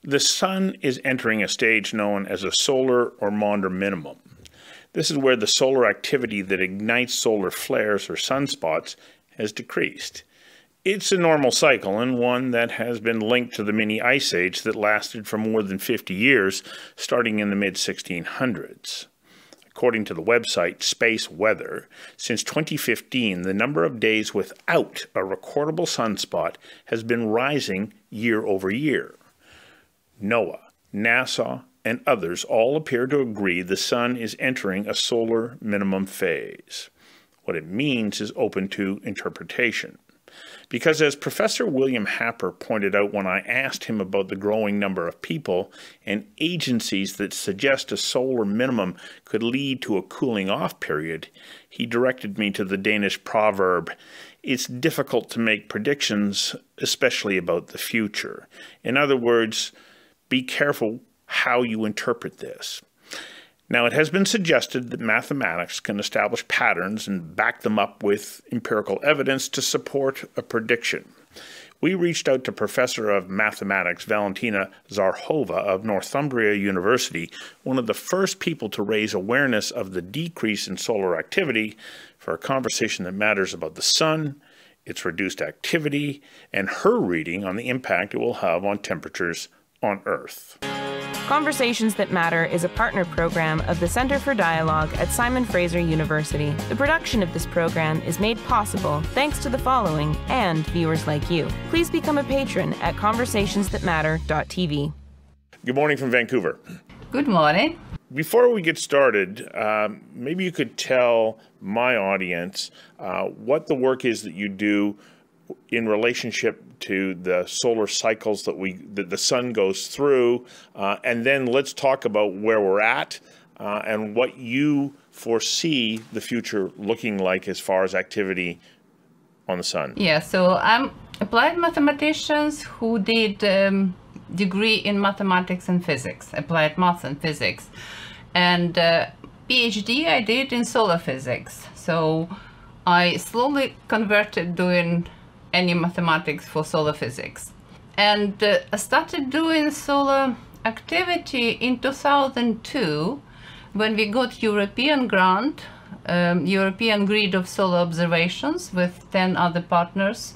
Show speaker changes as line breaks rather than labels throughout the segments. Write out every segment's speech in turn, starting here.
The Sun is entering a stage known as a solar or Maunder minimum. This is where the solar activity that ignites solar flares or sunspots has decreased. It's a normal cycle and one that has been linked to the mini ice age that lasted for more than 50 years, starting in the mid-1600s. According to the website Space Weather, since 2015, the number of days without a recordable sunspot has been rising year over year. NOAA, NASA, and others all appear to agree the Sun is entering a solar minimum phase. What it means is open to interpretation. Because as Professor William Happer pointed out when I asked him about the growing number of people and agencies that suggest a solar minimum could lead to a cooling off period, he directed me to the Danish proverb, "It's difficult to make predictions, especially about the future." In other words, be careful how you interpret this. Now, it has been suggested that mathematics can establish patterns and back them up with empirical evidence to support a prediction. We reached out to Professor of Mathematics Valentina Zharkova of Northumbria University, one of the first people to raise awareness of the decrease in solar activity, for a conversation that matters about the Sun, its reduced activity, and her reading on the impact it will have on temperatures on Earth.
Conversations That Matter is a partner program of the Center for Dialogue at Simon Fraser University. The production of this program is made possible thanks to the following and viewers like you. Please become a patron at conversationsthatmatter.tv.
Good morning from Vancouver.
Good morning.
Before we get started, maybe you could tell my audience what the work is that you do in relationship to the solar cycles that the Sun goes through, and then let's talk about where we're at and what you foresee the future looking like as far as activity on the Sun.
Yeah, so I'm applied mathematicians who did degree in mathematics and physics, applied math and physics, and PhD I did in solar physics. So I slowly converted doing any mathematics for solar physics. And I started doing solar activity in 2002 when we got European grant, European grid of solar observations with 10 other partners,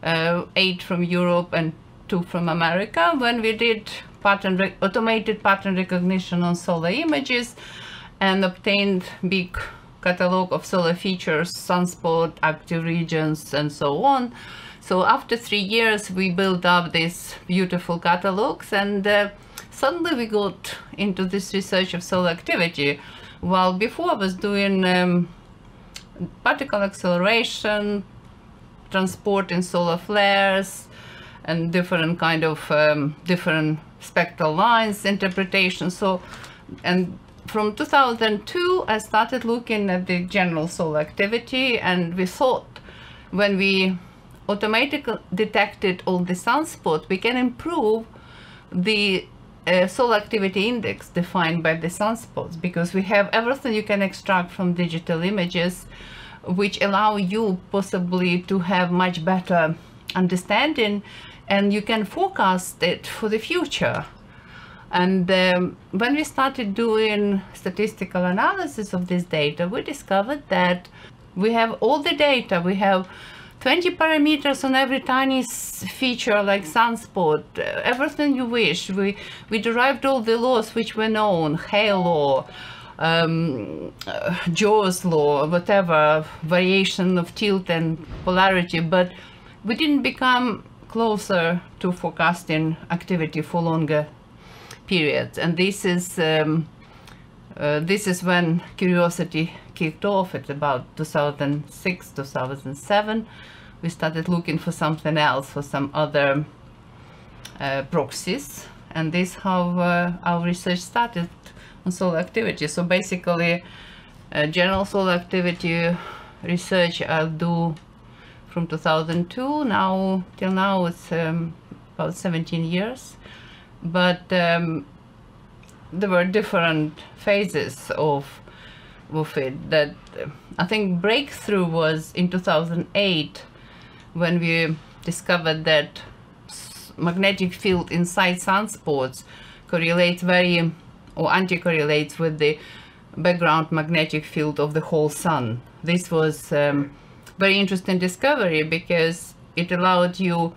8 from Europe and 2 from America, when we did automated pattern recognition on solar images and obtained big catalog of solar features, sunspot, active regions, and so on. So after 3 years, we built up these beautiful catalogs, and suddenly we got into this research of solar activity. While before I was doing particle acceleration, transport in solar flares, and different kind of different spectral lines interpretation. So, and from 2002, I started looking at the general solar activity, and we thought when we automatically detected all the sunspots, we can improve the solar activity index defined by the sunspots, because we have everything you can extract from digital images, which allow you possibly to have much better understanding, and you can forecast it for the future. And when we started doing statistical analysis of this data, we discovered that we have all the data. We have 20 parameters on every tiny feature like sunspot, everything you wish. We derived all the laws which were known, Hale law, Jo's law, whatever, variation of tilt and polarity, but we didn't become closer to forecasting activity for longer periods. And this is when curiosity kicked off at about 2006, 2007. We started looking for something else, for some other proxies, and this is how our research started on solar activity. So basically, general solar activity research I'll do from 2002 now till now. It's about 17 years, but there were different phases of it. That I think breakthrough was in 2008 when we discovered that magnetic field inside sunspots correlates or anti-correlates with the background magnetic field of the whole sun. This was very interesting discovery because it allowed you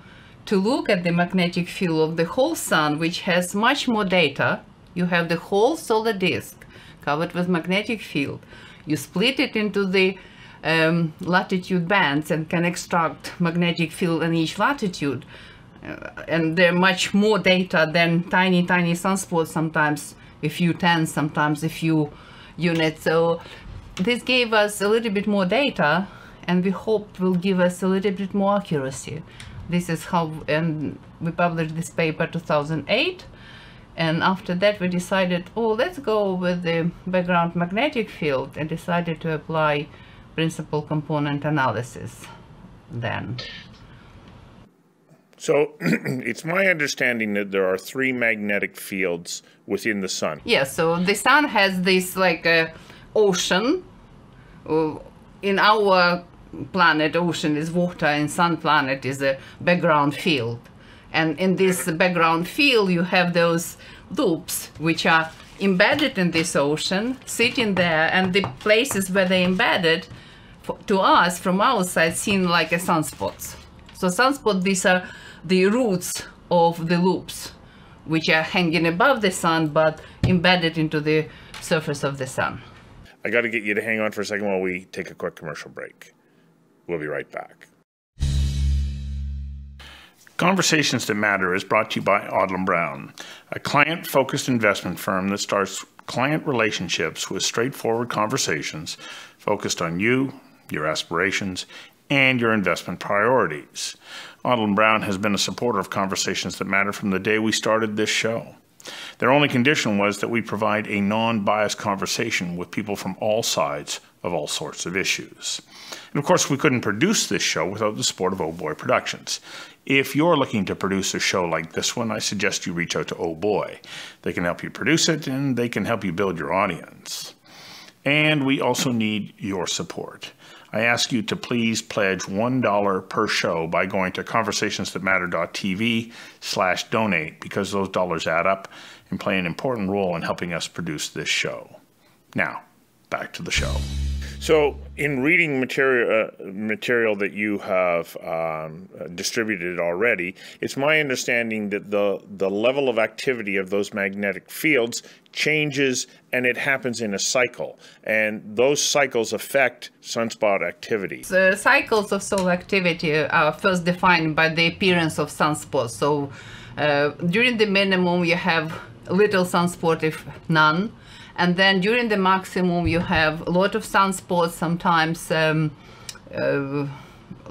to look at the magnetic field of the whole sun, which has much more data. You have the whole solar disk covered with magnetic field. You split it into the latitude bands and can extract magnetic field in each latitude. And there are much more data than tiny sunspots, sometimes a few tens, sometimes a few units. So this gave us a little bit more data, and we hope will give us a little bit more accuracy. This is how, and we published this paper 2008, and after that we decided, oh, let's go with the background magnetic field, and decided to apply principal component analysis then.
So it's my understanding that there are 3 magnetic fields within the sun.
Yes, so the sun has this like ocean. In our planet, ocean is water, and sun planet is a background field. And in this background field, you have those loops which are embedded in this ocean, sitting there, and the places where they're embedded, to us, from our side, seem like a sunspots. So sunspots, these are the roots of the loops, which are hanging above the sun, but embedded into the surface of the sun.
I got to get you to hang on for a second while we take a quick commercial break. We'll be right back. Conversations That Matter is brought to you by Odlum Brown, a client-focused investment firm that starts client relationships with straightforward conversations focused on you, your aspirations, and your investment priorities. Odlum Brown has been a supporter of Conversations That Matter from the day we started this show. Their only condition was that we provide a non-biased conversation with people from all sides of all sorts of issues. And of course, we couldn't produce this show without the support of Oh Boy Productions. If you're looking to produce a show like this one, I suggest you reach out to Oh Boy. They can help you produce it, and they can help you build your audience. And we also need your support. I ask you to please pledge $1 per show by going to conversationsthatmatter.tv/donate, because those dollars add up and play an important role in helping us produce this show. Now, back to the show. So, in reading material that you have distributed already, it's my understanding that the level of activity of those magnetic fields changes, and it happens in a cycle. And those cycles affect sunspot activity.
The cycles of solar activity are first defined by the appearance of sunspots. So, during the minimum, you have little sunspot, if none. And then during the maximum, you have a lot of sunspots, sometimes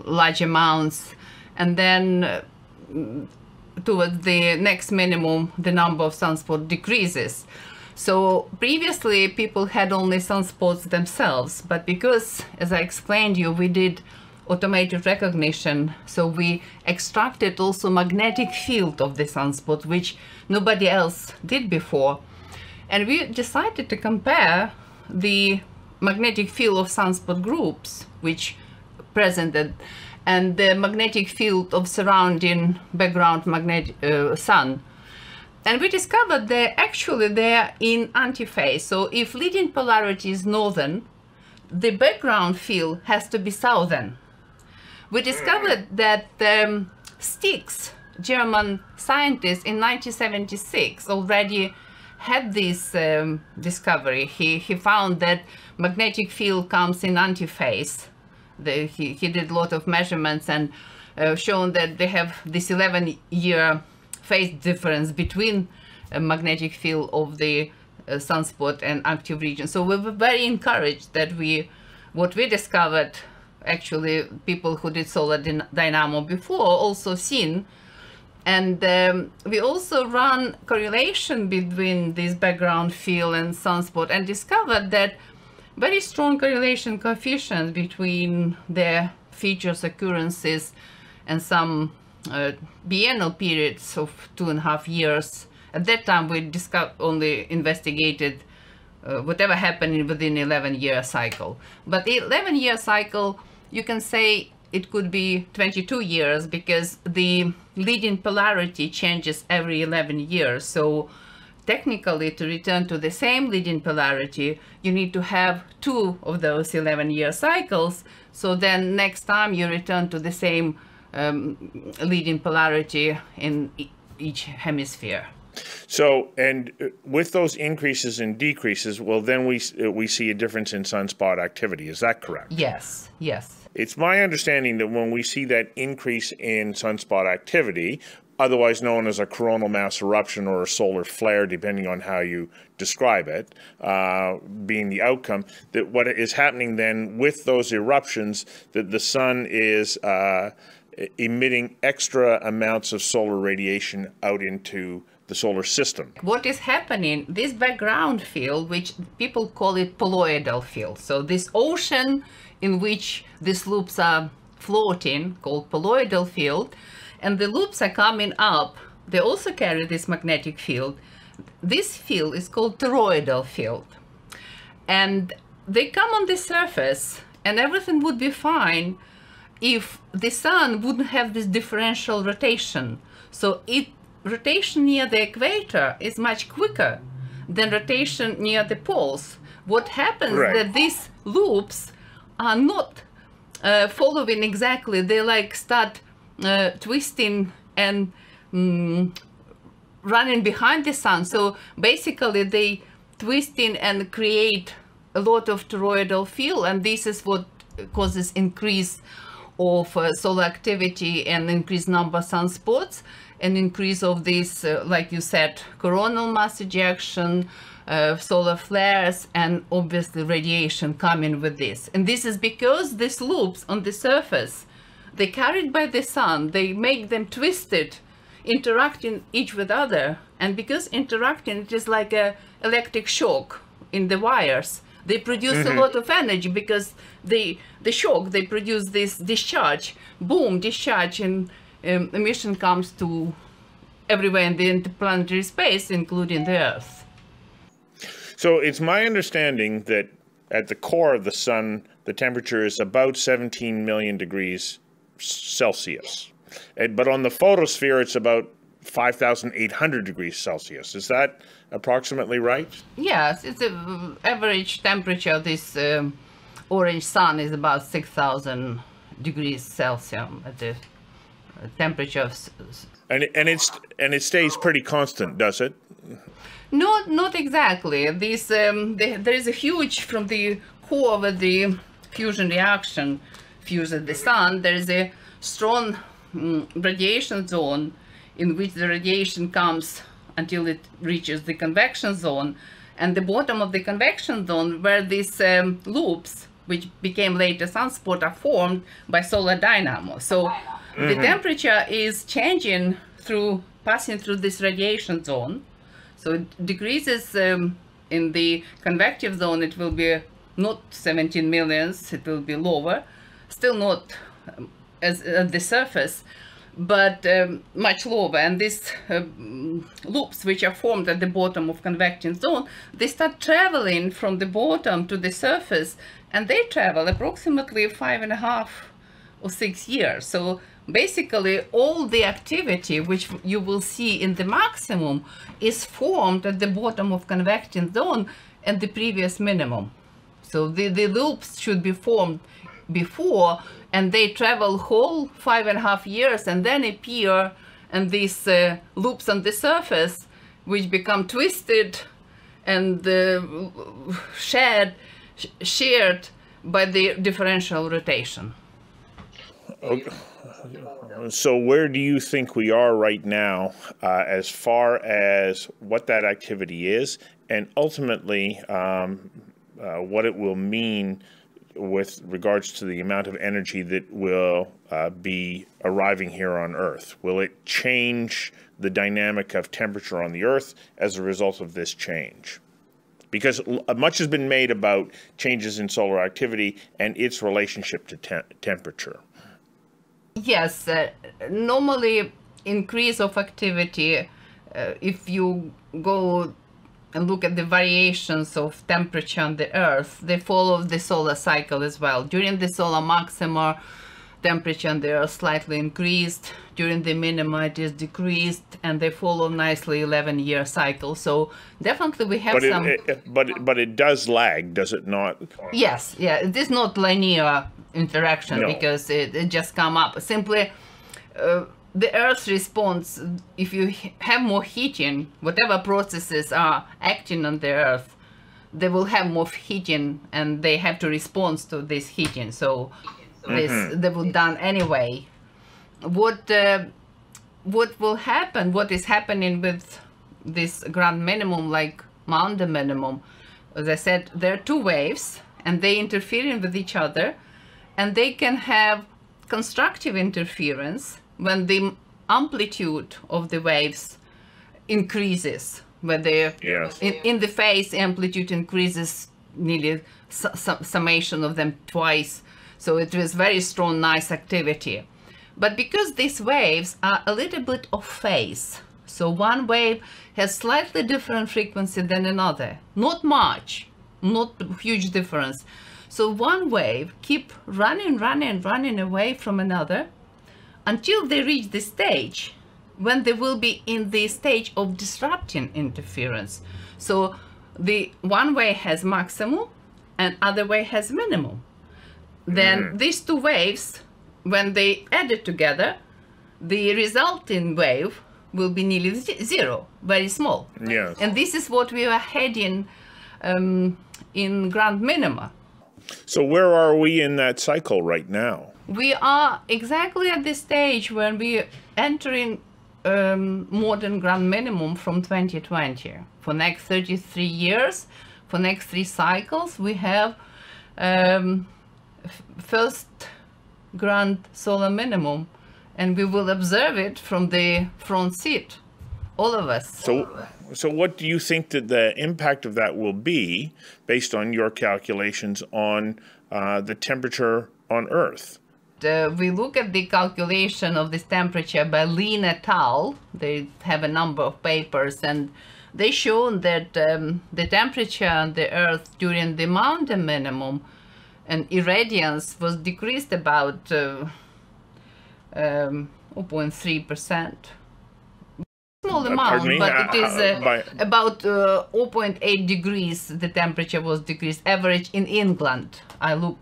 large amounts. And then towards the next minimum, the number of sunspots decreases. So previously, people had only sunspots themselves. But because, as I explained you, we did automated recognition, so we extracted also magnetic field of the sunspot, which nobody else did before. And we decided to compare the magnetic field of sunspot groups, which presented, and the magnetic field of surrounding background sun. And we discovered that actually they're in antiphase. So if leading polarity is northern, the background field has to be southern. We discovered that Stix, German scientist, in 1976 already had this discovery. He found that magnetic field comes in antiphase. He did a lot of measurements and shown that they have this 11-year phase difference between a magnetic field of the sunspot and active region. So we were very encouraged that what we discovered, actually people who did solar dynamo before also seen. And we also ran correlation between this background field and sunspot, and discovered that very strong correlation coefficients between their features, occurrences, and some biennial periods of 2.5 years. At that time, we only investigated whatever happened within 11-year cycle. But the 11-year cycle, you can say, it could be 22 years because the leading polarity changes every 11 years. So technically, to return to the same leading polarity, you need to have 2 of those 11-year cycles. So then next time you return to the same leading polarity in each hemisphere.
So, and with those increases and decreases, well, then we see a difference in sunspot activity. Is that correct?
Yes, yes.
It's my understanding that when we see that increase in sunspot activity, otherwise known as a coronal mass eruption or a solar flare, depending on how you describe it, being the outcome, that what is happening then with those eruptions, that the sun is emitting extra amounts of solar radiation out into the solar system.
What is happening, this background field, which people call it poloidal field, so this ocean in which these loops are floating, called poloidal field, and the loops are coming up, they also carry this magnetic field. This field is called toroidal field. And they come on the surface, and everything would be fine if the sun wouldn't have this differential rotation. So rotation near the equator is much quicker than rotation near the poles. What happens is that these loops are not following exactly. They like start twisting and running behind the sun. So basically they twisting and create a lot of toroidal field, and this is what causes increase of solar activity and increased number of sunspots, and increase of this, like you said, coronal mass ejection, solar flares, and obviously radiation coming with this. And this is because these loops on the surface, they carried by the sun, they make them twisted, interacting each with other. And because interacting, it is like a electric shock in the wires. They produce a lot of energy because the shock, they produce this discharge, boom, discharge, and emission comes to everywhere in the interplanetary space, including the Earth.
So it's my understanding that at the core of the sun, the temperature is about 17 million degrees Celsius. But on the photosphere, it's about 5,800 degrees Celsius. Is that approximately right?
Yes, it's the average temperature of this orange sun is about 6,000 degrees Celsius at the temperature of...
And it stays pretty constant, does it?
Not exactly. This there is a huge, from the core of the fusion reaction, fuses the sun, there is a strong radiation zone in which the radiation comes until it reaches the convection zone, and the bottom of the convection zone where these loops, which became later sunspot, are formed by solar dynamo. So the temperature is changing through passing through this radiation zone. So it decreases in the convective zone. It will be not 17 millions, it will be lower, still not as at the surface, but much lower. And these loops, which are formed at the bottom of convecting zone, they start traveling from the bottom to the surface, and they travel approximately 5.5 or 6 years. So basically all the activity which you will see in the maximum is formed at the bottom of convecting zone and the previous minimum. So the loops should be formed before, and they travel whole 5.5 years and then appear, and these loops on the surface which become twisted and shared by the differential rotation.
Okay. So where do you think we are right now as far as what that activity is, and ultimately what it will mean with regards to the amount of energy that will be arriving here on Earth? Will it change the dynamic of temperature on the Earth as a result of this change? Because much has been made about changes in solar activity and its relationship to temperature.
Yes, normally increase of activity, if you go and look at the variations of temperature on the Earth, they follow the solar cycle as well. During the solar maxima, temperature on the Earth slightly increased. During the minima it is decreased, and they follow nicely 11-year cycle. So definitely we have
but it does lag, does it not?
Yes, yeah, it is not linear interaction. No. Because it just come up. Simply the Earth's response, if you have more heating, whatever processes are acting on the Earth, they will have more heating, and they have to respond to this heating. So they will done anyway. What will happen, what is happening with this grand minimum, like Maunder minimum, as I said, there are two waves, and they interfering with each other, and they can have constructive interference when the amplitude of the waves increases, when they in the phase amplitude increases nearly summation of them twice. So it was very strong, nice activity. But because these waves are a little bit off phase, so one wave has slightly different frequency than another, not much, not huge difference. So one wave keep running away from another until they reach the stage when they will be in the stage of disrupting interference. So the one wave has maximum and other wave has minimum. Then these two waves, when they added together, the resulting wave will be nearly zero, very small.
Yes.
And this is what we are heading in grand minima.
So where are we in that cycle right now?
We are exactly at the stage when we are entering modern grand minimum from 2020. For next 33 years, for next 3 cycles, we have first grand solar minimum, and we will observe it from the front seat, all of us.
So what do you think that the impact of that will be, based on your calculations, on the temperature on Earth?
We look at the calculation of this temperature by Lin et al. They have a number of papers, and they shown that the temperature on the Earth during the Maunder minimum and irradiance was decreased about 0.3%. Small amount, but it is about 0.8 degrees the temperature was decreased, average in England. I look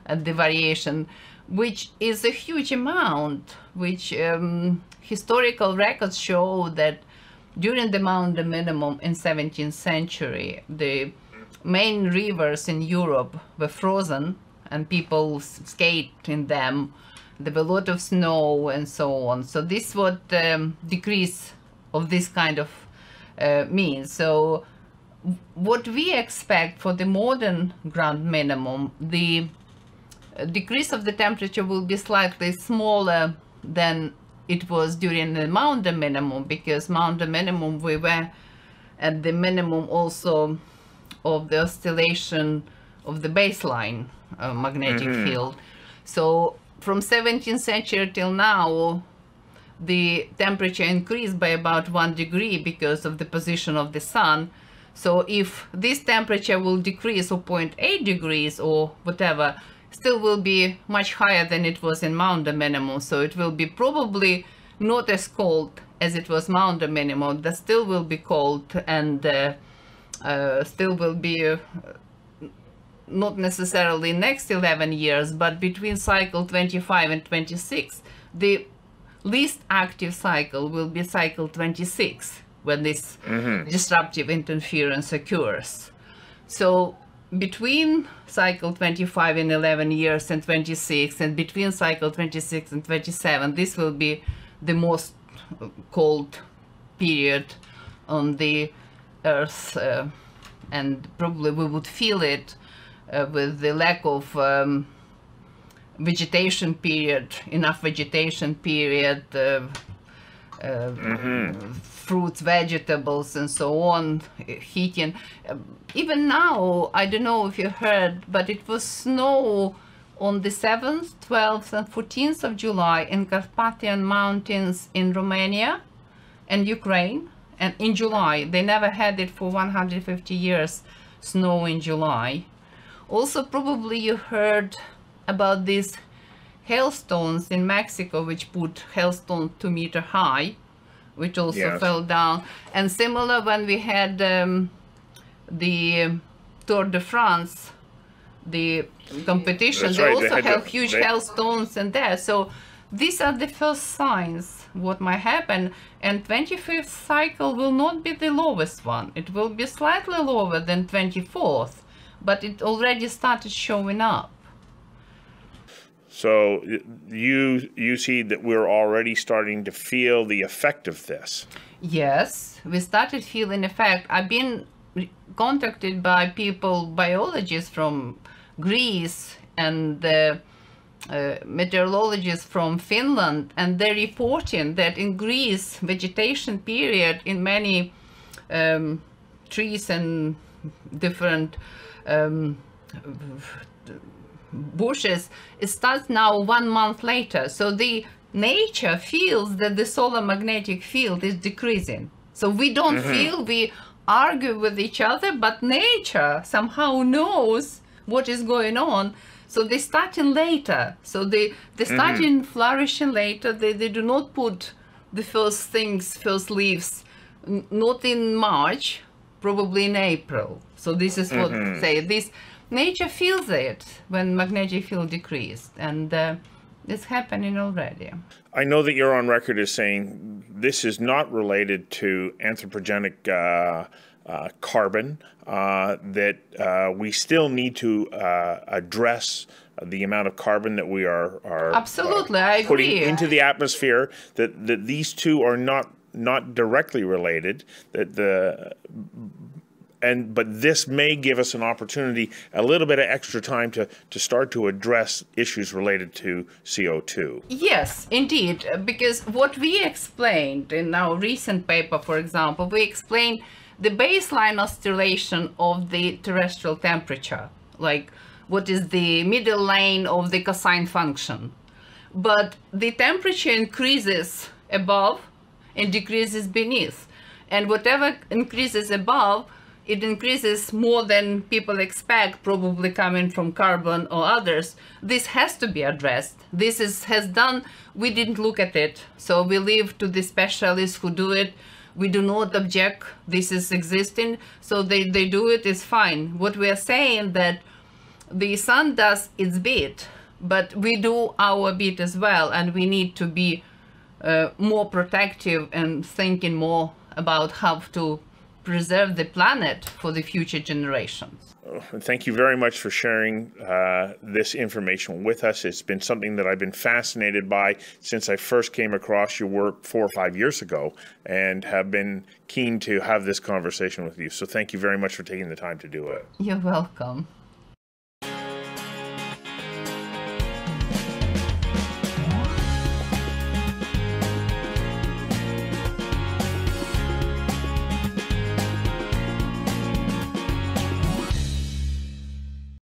at the variation, which is a huge amount, which historical records show that during the Maunder minimum in 17th century, the main rivers in Europe were frozen and people skate in them. There were a lot of snow and so on. So this what decrease of this kind of means. So what we expect for the modern grand minimum, the decrease of the temperature will be slightly smaller than it was during the Maunder minimum, because Maunder minimum we were at the minimum also of the oscillation of the baseline magnetic field. So from 17th century till now, the temperature increased by about 1 degree because of the position of the sun. So if this temperature will decrease 0.8 degrees or whatever, still will be much higher than it was in Maunder minimum. So it will be probably not as cold as it was Maunder minimum. That still will be cold, and still will be not necessarily next 11 years, but between cycle 25 and 26, the least active cycle will be cycle 26, when this disruptive interference occurs. So between cycle 25 and 11 years and 26, and between cycle 26 and 27, this will be the most cold period on the Earth, and probably we would feel it with the lack of vegetation period, enough vegetation period, fruits, vegetables, and so on, heating. Even now, I don't know if you heard, but it was snow on the 7th, 12th, and 14th of July in Carpathian Mountains in Romania and Ukraine. And in July, they never had it for 150 years, snow in July. Also, probably you heard about this hailstones in Mexico, which put hailstones 2 meters high, which also fell down. And similar when we had the Tour de France, the competition, they also have huge hailstones in there. So these are the first signs what might happen. And 25th cycle will not be the lowest one. It will be slightly lower than 24th, but it already started showing up.
So you see that we're already starting to feel the effect of this. Yes,
we started feeling effect. I've been contacted by people, biologists from Greece and meteorologists from Finland, and they're reporting that in Greece, vegetation period in many trees and different bushes, it starts now 1 month later. So the nature feels that the solar magnetic field is decreasing. So we don't feel, we argue with each other, but nature somehow knows what is going on. So they start in later. So they start in flourishing later. They do not put the first things, first leaves, not in March, probably in April. So this is what say this. Nature feels it when magnetic field decreased, and it's happening already.
I know that you're on record as saying this is not related to anthropogenic carbon, that we still need to address the amount of carbon that we are
absolutely, I agree,
putting into the atmosphere, that these two are not directly related, but this may give us an opportunity, a little bit of extra time to start to address issues related to CO2.
Yes, indeed, because what we explained in our recent paper, for example, we explained the baseline oscillation of the terrestrial temperature, like what is the middle lane of the cosine function. But the temperature increases above and decreases beneath. And whatever increases above, it increases more than people expect, probably coming from carbon or others. This has to be addressed. This has done, we didn't look at it. So we leave to the specialists who do it. We do not object, this is existing. So they do it, it's fine. What we are saying that the sun does its bit, but we do our bit as well. And we need to be more protective and thinking more about how to preserve the planet for the future generations.
Thank you very much for sharing this information with us. It's been something that I've been fascinated by since I first came across your work 4 or 5 years ago, and have been keen to have this conversation with you. So thank you very much for taking the time to do it.
You're welcome.